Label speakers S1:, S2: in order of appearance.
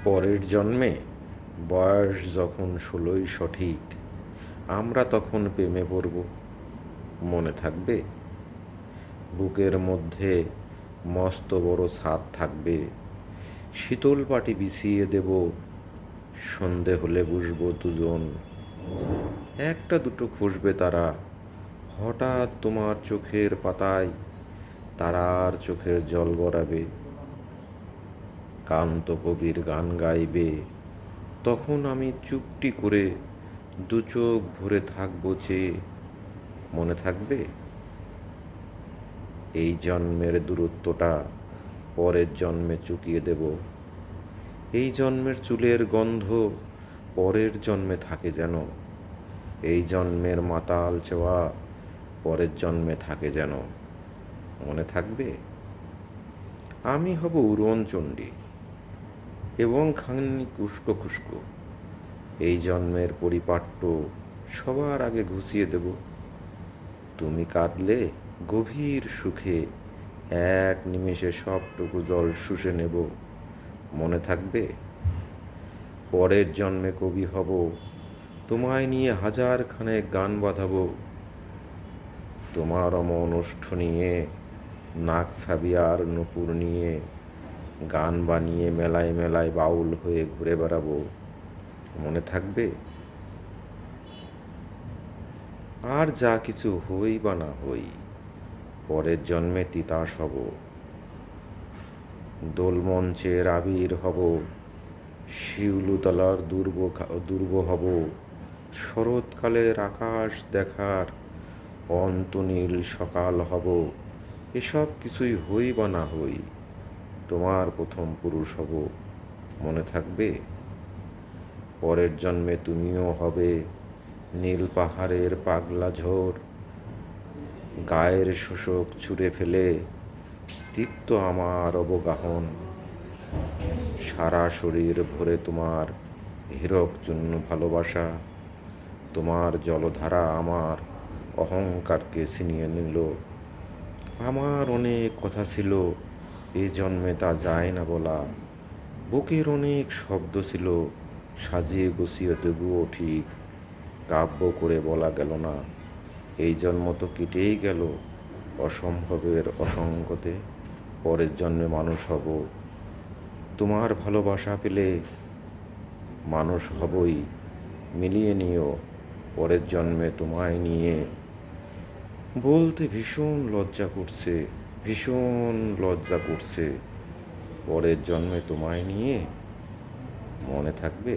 S1: পরের জন্মে বয়স যখন 16ই সঠিক, আমরা তখন প্রেমে পড়ব। মনে থাকবে? বুকের মধ্যে মস্ত বড় ছাদ থাকবে, শীতল পাটি বিছিয়ে দেব, সন্ধে হলে বুঝবো দুজন। একটা দুটো খুঁজবে তারা, হঠাৎ তোমার চোখের পাতায় তারার চোখের জল গড়াবে, কান্ত কবির গান গাইবে। তখন আমি চুপটি করে দু চোখ ভরে থাকবো চেয়ে। মনে থাকবে? এই জন্মের দূরত্বটা পরের জন্মে চুকিয়ে দেব। এই জন্মের চুলের গন্ধ পরের জন্মে থাকে যেন। এই জন্মের মাতাল ছোঁয়া পরের জন্মে থাকে যেন। মনে থাকবে? আমি হব উড়নচণ্ডী এবং খানিক উস্কো খুস্কো। এই জন্মের পরিপাট্য সবার আগে ঘুষিয়ে দেব। তুমি কাঁদলে গভীর সুখে এক নিমেষে সবটুকু জল শুষে নেব। মনে থাকবে? পরের জন্মে কবি হব, তোমায় নিয়ে হাজার খানেক গান বাঁধাবো। তোমার অমন ওষ্ঠ নিয়ে, নাক ছাবিয়ার নূপুর নিয়ে গান বানিয়ে মেলায় মেলায় বাউল হয়ে ঘুরে বেড়াবো। মনে থাকবে? আর যা কিছু হই বা না হই, পরের জন্মে তিতাস হব, দোলমঞ্চের আবির হব, শিউলুতলার দুর্গ হব, শরৎকালের আকাশ দেখার অন্তনীল সকাল হব। এসব কিছুই হই বা না হই, তোমার প্রথম পুরুষ হব। মনে থাকবে? পরের জন্মে তুমিও হবে নীল পাহাড়ের পাগলা ঝোর, গায়ের শোষক ছুঁড়ে ফেলে তৃপ্ত আমার অবগাহন। সারা শরীর ভরে তোমার হীরক চূর্ণ ভালোবাসা। তোমার জলধারা আমার অহংকারকে ছিনিয়ে নিল। আমার অনেক কথা ছিল, এ জন্মে তা যায় না বলা। বুকের অনেক শব্দ ছিল, সাজিয়ে গুছিয়ে তবুও ঠিক কাব্য করে বলা গেল না। এই জন্ম তো কেটেই গেল অসম্ভবের অসঙ্গতে। পরের জন্মে মানুষ হব, তোমার ভালোবাসা পেলে মানুষ হবই। মিলিয়ে নিও পরের জন্মে তোমায় নিয়ে। বলতে ভীষণ লজ্জা করছে, ভীষণ লজ্জা করছে। পরের জন্মে তোমায় নিয়ে। মনে থাকবে?